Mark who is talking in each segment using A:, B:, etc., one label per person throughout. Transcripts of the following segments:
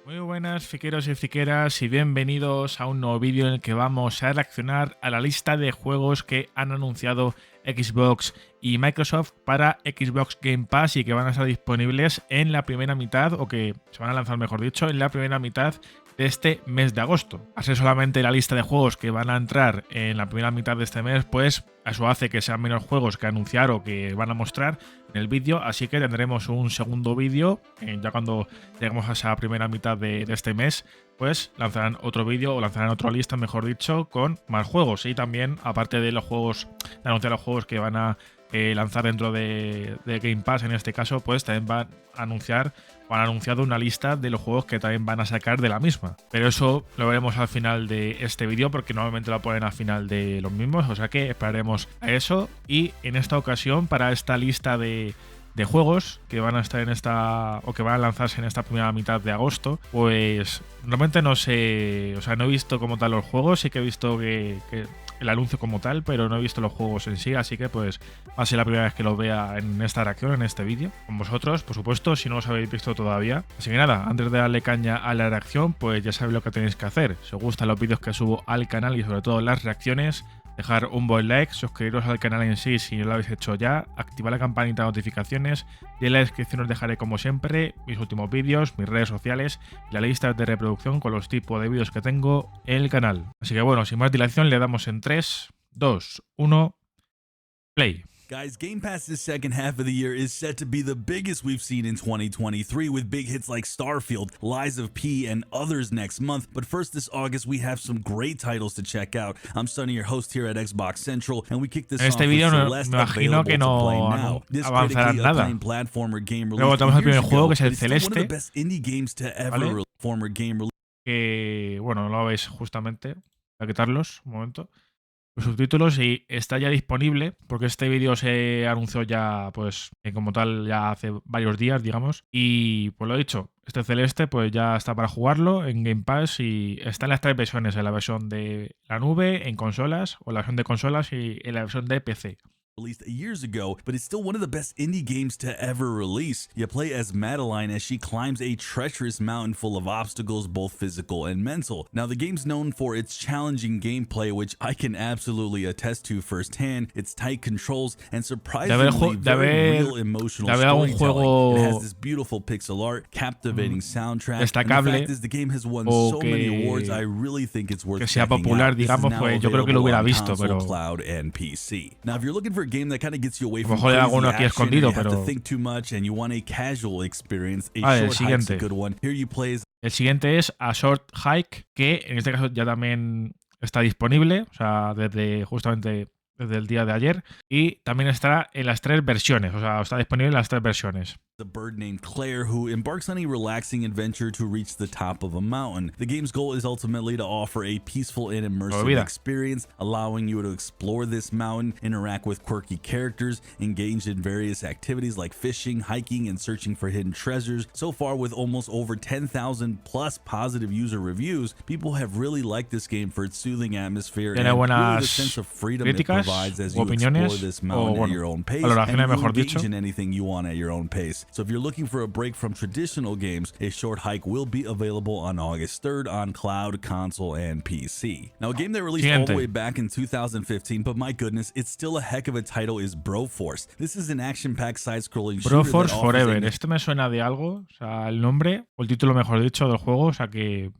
A: Muy buenas friqueros y friqueras y bienvenidos a un nuevo vídeo en el que vamos a reaccionar a la lista de juegos que han anunciado Xbox y Microsoft para Xbox Game Pass y que van a estar disponibles en la primera mitad, o que se van a lanzar mejor dicho, en la primera mitad de este mes de agosto. Al ser solamente la lista de juegos que van a entrar en la primera mitad de este mes, pues eso hace que sean menos juegos que anunciar o que van a mostrar en el vídeo, así que tendremos un segundo vídeo ya cuando lleguemos a esa primera mitad de este mes, pues lanzarán otro vídeo o lanzarán otra lista, mejor dicho, con más juegos. Y también, aparte de los juegos, de anunciar los juegos que van a lanzar dentro de Game Pass, en este caso, pues también van a anunciar o han anunciado una lista de los juegos que también van a sacar de la misma. Pero eso lo veremos al final de este vídeo, porque normalmente lo ponen al final de los mismos, o sea que esperaremos a eso. Y en esta ocasión, para esta lista de juegos que van a estar en esta, o que van a lanzarse en esta primera mitad de agosto, pues realmente no sé, o sea, no he visto como tal los juegos, sí que he visto que el anuncio como tal, pero no he visto los juegos en sí, así que pues va a ser la primera vez que los vea en esta reacción, en este vídeo, con vosotros, por supuesto, si no los habéis visto todavía. Así que nada, antes de darle caña a la reacción, pues ya sabéis lo que tenéis que hacer. Si os gustan los vídeos que subo al canal y sobre todo las reacciones, dejar un buen like, suscribiros al canal en sí si no lo habéis hecho ya, activar la campanita de notificaciones y en la descripción os dejaré como siempre mis últimos vídeos, mis redes sociales y la lista de reproducción con los tipos de vídeos que tengo en el canal. Así que bueno, sin más dilación le damos en 3, 2, 1, play.
B: Guys, Game Pass's second half of the year is set to be the biggest we've seen in 2023, with big hits like Starfield, Lies of P, and others next month. But first, this August, we have some great titles to check out. I'm Sunny, your host here at Xbox Central, and we kick this off with Celeste,
A: imagino que
B: available to play
A: no
B: now. This
A: avanzarán
B: critically
A: nada.
B: acclaimed platformer game
A: Luego
B: released
A: tenemos el
B: years
A: primer juego,
B: ago,
A: que es
B: but
A: el
B: it's still one of the
A: Celeste,
B: best indie games to ever
A: ¿vale?
B: release. Platformer game release.
A: Que bueno, no lo veis justamente. Voy a quitarlos un momento. Los subtítulos, y está ya disponible porque este vídeo se anunció ya pues como tal ya hace varios días, digamos, y pues lo he dicho, este Celeste pues ya está para jugarlo en Game Pass y está en las tres versiones, en la versión de la nube, en consolas, o la versión de consolas, y en la versión de PC.
B: Released years ago, but it's still one of the best indie games to ever release. You play as Madeline as she climbs a treacherous mountain full of obstacles, both physical and mental. Now, the game's known for its challenging gameplay, which I can absolutely attest to firsthand. Its tight controls and surprisingly very real emotional storytelling. It has this beautiful pixel art, captivating soundtrack, and the fact is the game has won so many awards. I really think it's worth checking
A: popular,
B: out.
A: digamos, pues yo creo que lo hubiera visto, pero
B: cloud and PC. Now, if you're looking for a game that kind of gets you away
A: a lo
B: from
A: mejor hay
B: crazy
A: alguno aquí
B: action,
A: escondido,
B: and you have
A: pero
B: to think too much and you want a casual experience, a
A: el
B: short hike's a
A: siguiente.
B: good one. Here you play as
A: El siguiente es A Short Hike, que en este caso ya también está disponible, o sea, justamente desde el día de ayer, y también estará en las tres versiones, o sea, está disponible en las tres versiones.
B: a bird named Claire who embarks on a relaxing adventure to reach the top of a mountain. The game's goal is ultimately to offer a peaceful and immersive experience, allowing you to explore this mountain, interact with quirky characters, engage in various activities like fishing, hiking, and searching for hidden treasures. So far, with almost over 10,000 plus positive user reviews, people have really liked this game for its soothing atmosphere and really the sense of freedom it provides as you explore this mountain at your own pace, and you engage in anything you want at your own pace. So if you're looking for a break from traditional games, A Short Hike will be available on August 3rd on cloud, console, and PC. Now, a game that released all the way back in 2015, but my goodness, it's still a heck of a title, is Broforce. This is an action-packed side-scrolling shooter.
A: Broforce Forever. Este me suena de algo, o sea, el nombre, o el título mejor dicho del juego, o sea que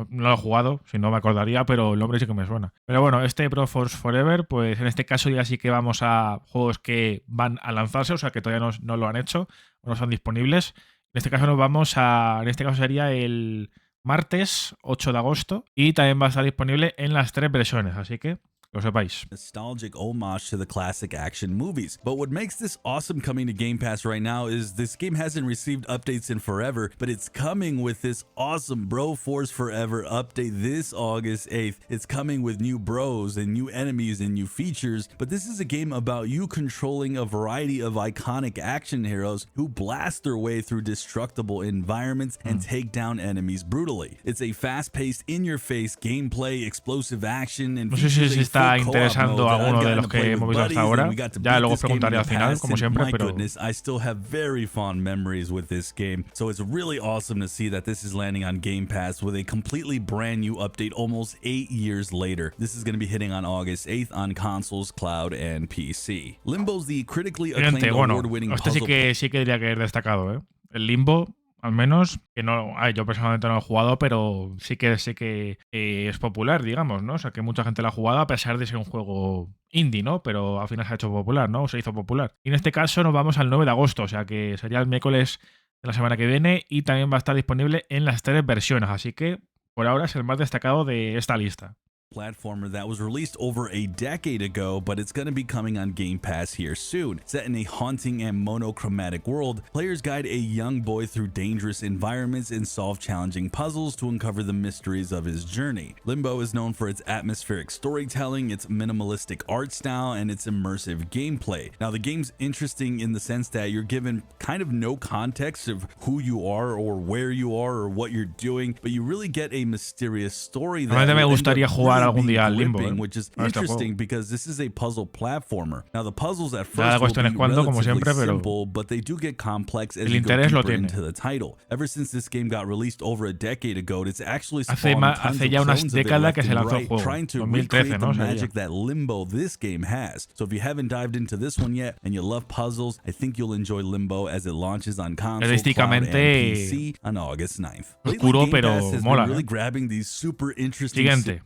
A: no lo he jugado, si no me acordaría, pero el nombre sí que me suena. Pero bueno, este Broforce Forever, pues en este caso ya sí que vamos a juegos que van a lanzarse, o sea que todavía no lo han hecho, o no son disponibles. En este caso nos vamos a... En este caso sería el martes 8 de agosto y también va a estar disponible en las tres versiones, así que lo sepáis.
B: Nostalgic homage to the classic action movies. But what makes this awesome coming to Game Pass right now is this game hasn't received updates in forever, but it's coming with this awesome Broforce Forever update this August 8th. It's coming with new bros and new enemies and new features, but this is a game about you controlling a variety of iconic action heroes who blast their way through destructible environments and take down enemies brutally. It's a fast-paced, in-your-face gameplay, explosive action, and features
A: está interesando a alguno de los que hemos visto hasta ahora. Ya luego os preguntaré al final, como siempre, pero...
B: I still have very fond memories with this game, so it's really awesome to see that this is landing on Game Pass with a completely brand new update almost 8 years later. This is going to be hitting on August 8th on consoles, cloud, and PC. Limbo's the critically acclaimed award-winning puzzle...
A: Este sí que diría que es destacado, ¿eh? El Limbo, al menos, que no, yo personalmente no lo he jugado, pero sí que sé que es popular, digamos, ¿no? O sea, que mucha gente lo ha jugado a pesar de ser un juego indie, ¿no? Pero al final se ha hecho popular, ¿no? O se hizo popular. Y en este caso nos vamos al 9 de agosto, o sea que sería el miércoles de la semana que viene y también va a estar disponible en las 3 versiones, así que por ahora es el más destacado de esta lista.
B: Platformer that was released over a decade ago, but it's going to be coming on Game Pass here soon. Set in a haunting and monochromatic world, players guide a young boy through dangerous environments and solve challenging puzzles to uncover the mysteries of his journey. Limbo is known for its atmospheric storytelling, its minimalistic art style, and its immersive gameplay. Now, the game's interesting in the sense that you're given kind of no context of who you are or where you are or what you're doing, but you really get a mysterious story that
A: me gustaría jugar algún día al Limbo,
B: which is interesting because this is a puzzle platformer. Now the puzzles at first
A: will
B: be
A: como siempre, pero
B: simple, but they do get complex as you go deeper into the title. Ever since this game got released over a decade ago, it's actually spawned tons of clones of it left and right, trying to recreate the magic that Limbo this game has. So if you haven't dived into this one yet and you love puzzles, I think you'll enjoy Limbo as it launches on console, cloud, and PC on August 9th.
A: Oscuro, pero mola.
B: Really grabbing these super interesting...
A: Siguiente.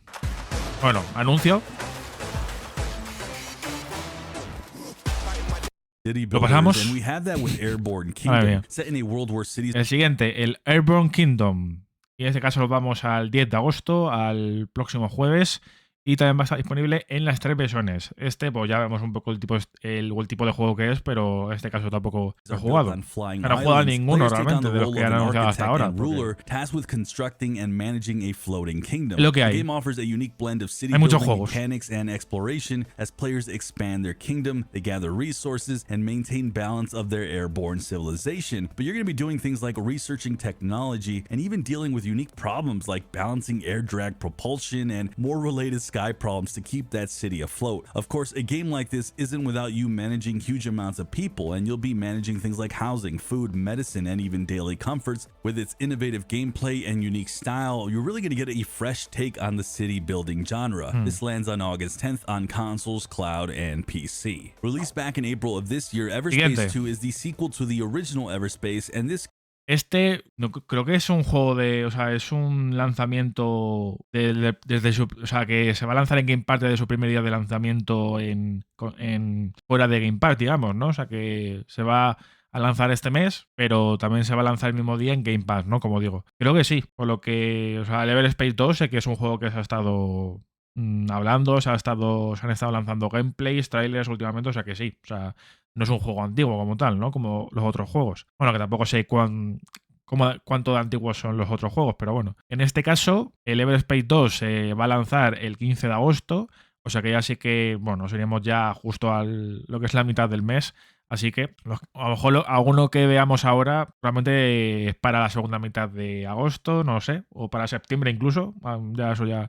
A: Bueno, anuncio. Lo pasamos. El siguiente, el Airborne Kingdom. Y en este caso lo vamos al 10 de agosto, al próximo jueves. Y también va a estar disponible en las 3 versiones. Pues ya vemos un poco el tipo de juego que es, pero en este caso tampoco lo he jugado. No he jugado a ninguno realmente de los que han anunciado hasta ahora. Lo que hay. Hay muchos juegos.
B: But you're going to be doing things like researching technology and even dealing with unique problems like balancing air drag propulsion and more related sky problems to keep that city afloat. Of course, a game like this isn't without you managing huge amounts of people, and you'll be managing things like housing, food, medicine, and even daily comforts. With its innovative gameplay and unique style, you're really going to get a fresh take on the city building genre. This lands on August 10th on consoles, cloud, and PC. Released back in April of this year, Everspace 2 is the sequel to the original Everspace, and this
A: creo que es un juego es un lanzamiento que se va a lanzar en Game Pass desde su primer día de lanzamiento fuera de Game Pass, digamos, ¿no? O sea, que se va a lanzar este mes, pero también se va a lanzar el mismo día en Game Pass, ¿no? Como digo. Creo que sí, por lo que, el Everspace 2 sé que es un juego que se ha estado hablando, se han estado lanzando gameplays, trailers últimamente, o sea que sí, no es un juego antiguo como tal, ¿no? Como los otros juegos. Bueno, que tampoco sé cuánto de antiguos son los otros juegos, pero bueno. En este caso, el Everspace 2 se va a lanzar el 15 de agosto, o sea que ya sí que, bueno, seríamos ya justo lo que es la mitad del mes, así que a lo mejor alguno que veamos ahora probablemente es para la segunda mitad de agosto, no sé, o para septiembre incluso, eso ya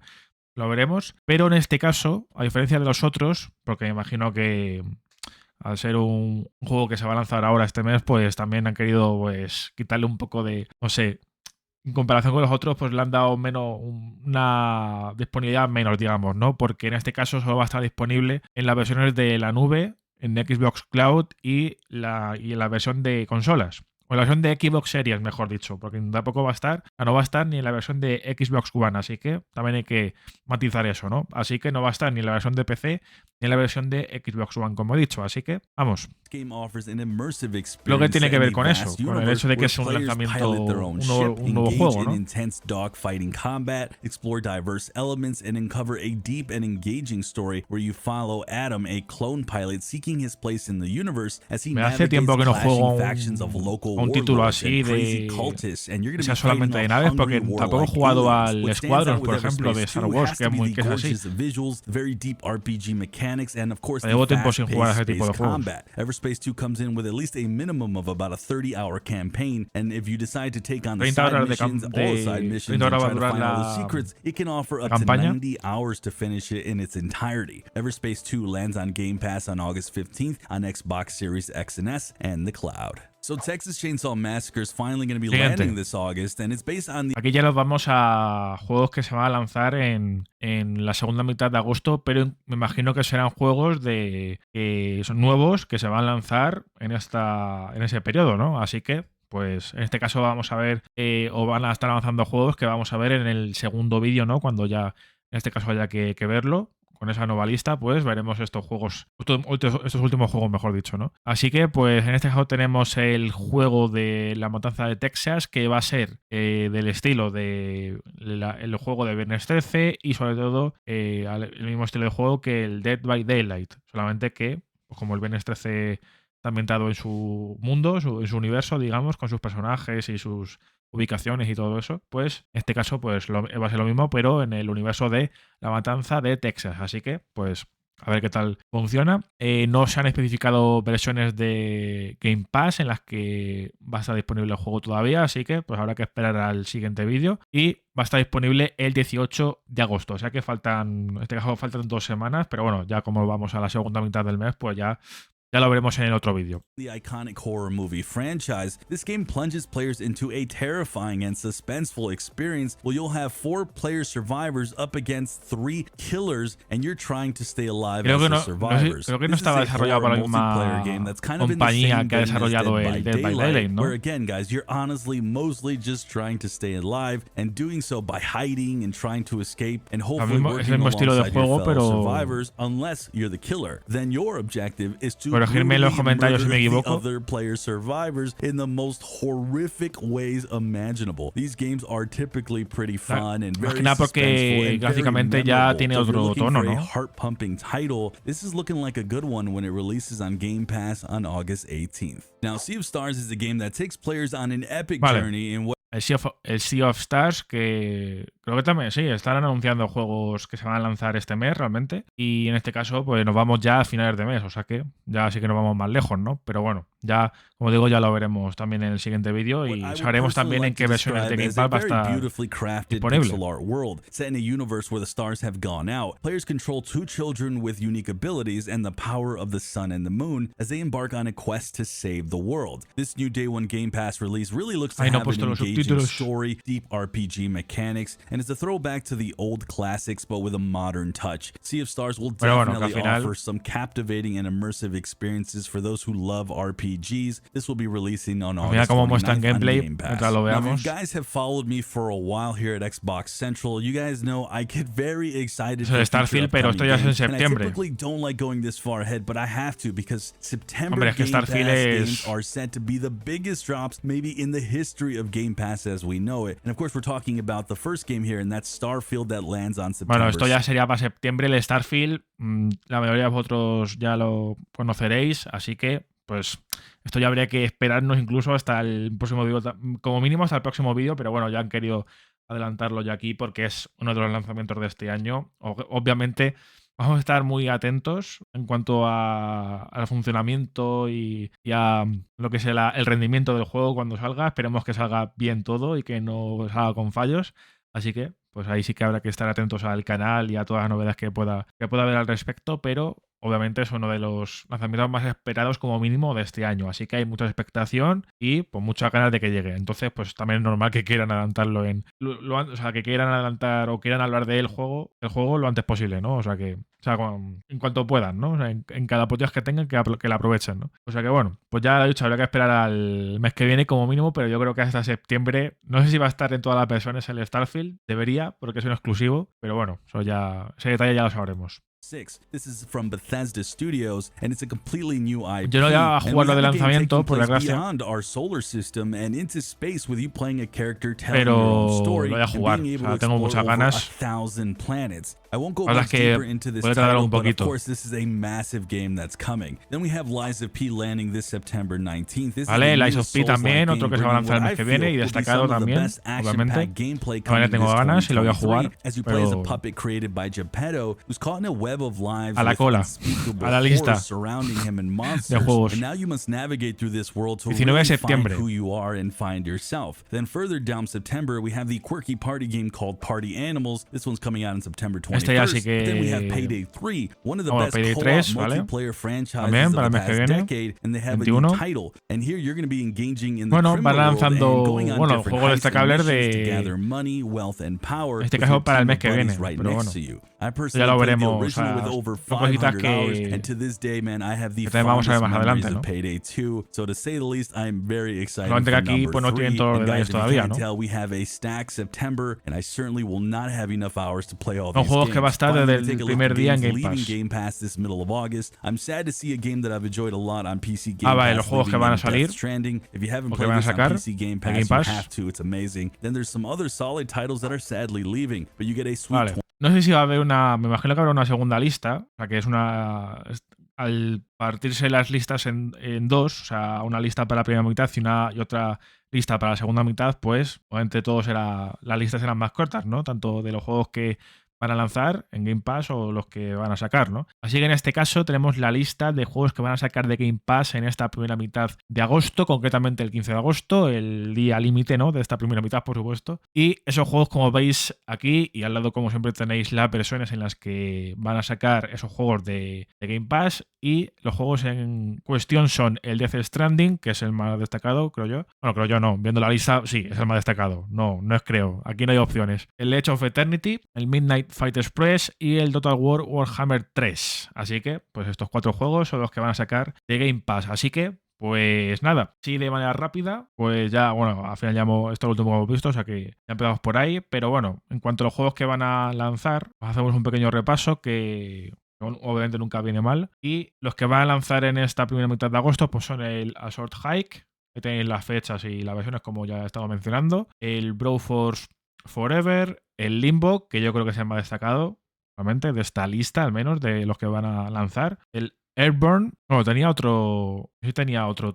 A: lo veremos. Pero en este caso, a diferencia de los otros, porque me imagino que al ser un juego que se va a lanzar ahora este mes, pues también han querido quitarle un poco de, no sé, en comparación con los otros, pues le han dado una disponibilidad menos, digamos, ¿no? Porque en este caso solo va a estar disponible en las versiones de la nube, en Xbox Cloud y en la versión de consolas. O la versión de Xbox Series, mejor dicho, porque tampoco no va a estar ni en la versión de Xbox One, así que también hay que matizar eso, ¿no? Así que no va a estar ni en la versión de PC ni en la versión de Xbox One, como he dicho, así que vamos. Lo que tiene que ver con eso, con el hecho de que es un lanzamiento, un nuevo juego, ¿no? Me hace tiempo que no juego un un título así de sea solamente de naves, porque tampoco he jugado al Squadrons, por ejemplo, de Star Wars, que es así. Llevo tiempo sin jugar a ese tipo de juegos.
B: Everspace 2 comes in with at least a minimum of about a 30-hour campaign, and if you decide to take on the side missions, all the side missions, and try to find all the secrets, it can offer up to 90 hours to finish it in its entirety. Everspace 2 lands on Game Pass on August 15th on Xbox Series X and S and the cloud. So Texas Chainsaw Massacre is finally going to be landing this August, and it's based on the...
A: Aquí ya nos vamos a juegos que se van a lanzar en la segunda mitad de agosto, pero me imagino que serán juegos que son nuevos que se van a lanzar en ese periodo, ¿no? Así que, pues en este caso vamos a ver, o van a estar avanzando juegos que vamos a ver en el segundo vídeo, ¿no? Cuando ya en este caso haya que verlo. Con esa nueva lista, pues veremos estos últimos juegos, mejor dicho, ¿no? Así que, pues en este caso tenemos el juego de La Matanza de Texas, que va a ser del estilo del juego de Viernes 13 y sobre todo el mismo estilo de juego que el Dead by Daylight, solamente que, pues, como el Viernes 13 está ambientado en su mundo, en su universo, digamos, con sus personajes y sus ubicaciones y todo eso, pues en este caso pues va a ser lo mismo, pero en el universo de La Matanza de Texas. Así que, pues, a ver qué tal funciona. No se han especificado versiones de Game Pass en las que va a estar disponible el juego todavía, así que pues habrá que esperar al siguiente vídeo. Y va a estar disponible el 18 de agosto, o sea que en este caso faltan 2 semanas, pero bueno, ya como vamos a la segunda mitad del mes, pues ya lo veremos en el otro vídeo.
B: The iconic horror movie franchise, this game plunges players into a terrifying and suspenseful experience where you'll have 4 player survivors up against 3 killers and you're trying to stay alive as the survivors.
A: Creo que no estaba desarrollado por la misma compañía que ha desarrollado el Dead by Daylight, ¿no?
B: Where again, guys, you're honestly mostly just trying to stay alive and doing so by hiding and trying to escape and hopefully working alongside your fellow survivors unless you're the killer. Then your objective is to
A: corregirme en los comentarios si me equivoco.
B: Other player survivors in the most horrific ways imaginable. These games are typically pretty fun and very
A: porque
B: and
A: gráficamente ya tiene otro tono, ¿no?
B: Heart-pumping title. This is looking like a good one when it releases on Game Pass on August 18th. Now, Sea of Stars is a game that takes players on an epic journey in what
A: el Sea of Stars, que creo que también, sí, están anunciando juegos que se van a lanzar este mes realmente. Y en este caso, pues nos vamos ya a finales de mes, o sea que ya sí que nos vamos más lejos, ¿no? Pero bueno, ya, como digo, ya lo veremos también en el siguiente vídeo y sabremos también en qué versiones de Game Pass va a estar disponible.
B: Set in a universe where the stars have gone out, players control 2 children with unique abilities and the power of the sun and the moon as they embark on a quest to save the world. This new Day 1 Game Pass release really looks to have an engaging story, deep RPG mechanics, and it's a throwback to the old classics but with a modern touch. Sea of Stars will definitely offer some captivating and immersive experiences for those who love RPGs. This will be releasing on August 29th on Game Pass. Now, if you guys have followed me for a while here at Xbox Central, you guys know I get very excited for
A: Starfield, pero esto ya es en septiembre.
B: I typically don't like going this far ahead, but I have to because September Game Pass games are set to be the biggest drops maybe in the history of Game Pass as we know it. And of course, we're talking about the first game here, and that's Starfield that lands on September.
A: Bueno, esto ya sería para septiembre. El Starfield, la mayoría de vosotros ya lo conoceréis, así que, pues, esto ya habría que esperarnos incluso hasta el próximo vídeo, como mínimo hasta el próximo vídeo, pero bueno, ya han querido adelantarlo ya aquí porque es uno de los lanzamientos de este año. Obviamente, vamos a estar muy atentos en cuanto al funcionamiento y a lo que es el rendimiento del juego cuando salga. Esperemos que salga bien todo y que no salga con fallos. Así que, pues ahí sí que habrá que estar atentos al canal y a todas las novedades que pueda haber al respecto, pero obviamente es uno de los lanzamientos más esperados como mínimo de este año, así que hay mucha expectación y pues muchas ganas de que llegue. Entonces, pues también es normal que quieran adelantarlo o sea, que quieran adelantar o quieran hablar del juego lo antes posible, ¿no? O sea, en cuanto puedan, ¿no? O sea, en cada oportunidad que tengan que la aprovechen, ¿no? O sea que bueno, pues ya lo he dicho, habrá que esperar al mes que viene como mínimo, pero yo creo que hasta septiembre, no sé si va a estar en todas las versiones el Starfield, debería, porque es un exclusivo, pero bueno, ese detalle ya lo sabremos.
B: This is from Bethesda Studios, and it's a completely new IP.
A: Yo no voy a jugarlo de lanzamiento, por desgracia.
B: Beyond our solar system and into space with you playing a character telling your own story
A: lo voy a jugar.
B: and being able to
A: Tengo muchas ganas.
B: 1,000 planets. I won't go
A: much
B: much deeper into this title, but of course this is a massive game that's coming. Then we have Lies of P landing this September 19th. This
A: vale, Lies of P también, otro que se va a lanzar el mes que viene y destacado también, obviamente. También tengo ganas y lo voy a jugar, pero a la cola, a la lista de juegos. 19 de septiembre.
B: Then further down September, we have the quirky party game called Party Animals. This one's coming out on September 21st.
A: Este ya sí que...
B: Then we have Payday 3, one of the best co-op multiplayer franchises
A: también,
B: of
A: para
B: the
A: el mes que
B: past
A: viene,
B: decade, and they have
A: 21.
B: a new title. And here you're going to be engaging in the
A: van
B: criminal world
A: lanzando,
B: and going on different
A: juegos
B: heists and
A: destacables
B: missions to gather money, wealth, and power.
A: En este caso para el mes que viene,
B: right
A: pero
B: next
A: bueno,
B: to you. I
A: ya
B: personally
A: lo
B: played the
A: veremos.
B: original with over 500 hours, and to this day, man, I have the
A: vamos a ver
B: fondest
A: más
B: memories
A: adelante, ¿no?
B: of Payday 2. So to say the least, I am very excited
A: Solamente
B: for
A: que aquí
B: number
A: pues no
B: 3.
A: tienen todos los
B: And
A: detalles
B: guys, if you
A: todavía,
B: can't
A: ¿no?
B: tell, we have a stacked September, and I certainly will not have enough hours to play all
A: Son
B: these
A: juegos
B: games.
A: que va a estar desde
B: Finally, take
A: el
B: a look
A: primer
B: at
A: día en
B: games
A: Game
B: leaving
A: Pass.
B: Game Pass this middle of August. I'm sad to see a game that I've enjoyed a lot on PC Game
A: vale,
B: Pass.
A: los juegos que van a salir,
B: Death Stranding. If you haven't
A: o que
B: played
A: van a
B: this on
A: sacar
B: PC Game
A: de
B: Pass,
A: Game Pass,
B: you have to. It's amazing. Then there's some other solid titles that are sadly leaving, but you get a sweet
A: vale. No sé si va a haber una, me imagino que habrá una segunda lista, o sea que es una, al partirse las listas en dos, o sea, una lista para la primera mitad y otra lista para la segunda mitad, pues entre todos las listas serán más cortas, ¿no? Tanto de los juegos que van a lanzar en Game Pass o los que van a sacar, ¿no? Así que en este caso tenemos la lista de juegos que van a sacar de Game Pass en esta primera mitad de agosto, concretamente el 15 de agosto, el día límite, ¿no? De esta primera mitad, por supuesto. Y esos juegos, como veis aquí, y al lado, como siempre, tenéis las versiones en las que van a sacar esos juegos de Game Pass, y los juegos en cuestión son el Death Stranding, que es el más destacado, creo yo. Bueno, creo yo no. Viendo la lista, sí, es el más destacado. No es creo. Aquí no hay opciones. El Edge of Eternity, el Midnight Fight Express y el Total War Warhammer 3. Así que, pues estos 4 juegos son los que van a sacar de Game Pass. Así que, pues nada, sí, de manera rápida, pues ya, bueno, al final ya esto es lo último que hemos visto, o sea que ya empezamos por ahí. Pero bueno, en cuanto a los juegos que van a lanzar, hacemos un pequeño repaso que obviamente nunca viene mal. Y los que van a lanzar en esta primera mitad de agosto, pues son el Assault Hike, que tenéis las fechas y las versiones como ya he estado mencionando, el Broforce Forever, el Limbo, que yo creo que es el más destacado, realmente, de esta lista, al menos, de los que van a lanzar, el Airborne, bueno,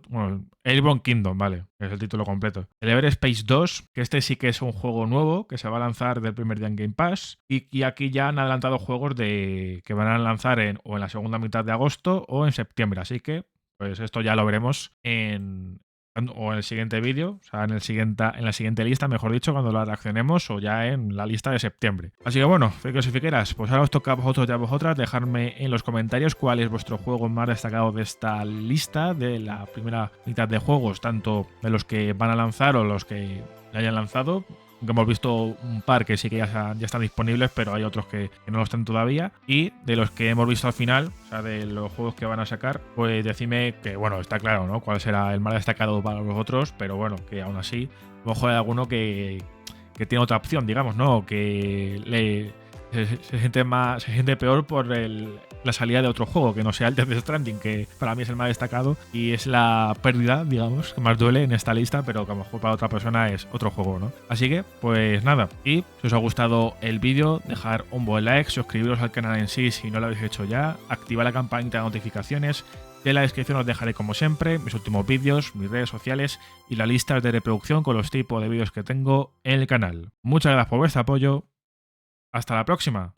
A: bueno, Airborne Kingdom, vale, que es el título completo. El Everspace 2, que este sí que es un juego nuevo, que se va a lanzar del primer día en Game Pass, y aquí ya han adelantado juegos que van a lanzar o en la segunda mitad de agosto o en septiembre, así que pues esto ya lo veremos en el siguiente vídeo, o sea, en la siguiente lista, mejor dicho, cuando la reaccionemos, o ya en la lista de septiembre. Así que bueno, frikos y friqueras, pues ahora os toca a vosotros y a vosotras dejarme en los comentarios cuál es vuestro juego más destacado de esta lista, de la primera mitad de juegos, tanto de los que van a lanzar o los que ya hayan lanzado. Que hemos visto un par que sí que ya están disponibles, pero hay otros que no lo están todavía. Y de los que hemos visto al final, o sea, de los juegos que van a sacar, pues decidme que, bueno, está claro, ¿no? Cuál será el más destacado para vosotros, pero bueno, que aún así, ojo de alguno que tiene otra opción, digamos, ¿no? Que se siente peor por la salida de otro juego, que no sea el Death Stranding, que para mí es el más destacado y es la pérdida, digamos, que más duele en esta lista, pero que a lo mejor para otra persona es otro juego, ¿no? Así que, pues nada, y si os ha gustado el vídeo, dejar un buen like, suscribiros al canal en sí si no lo habéis hecho ya, activar la campanita de notificaciones. En la descripción os dejaré, como siempre, mis últimos vídeos, mis redes sociales y la lista de reproducción con los tipos de vídeos que tengo en el canal. Muchas gracias por vuestro apoyo. Hasta la próxima.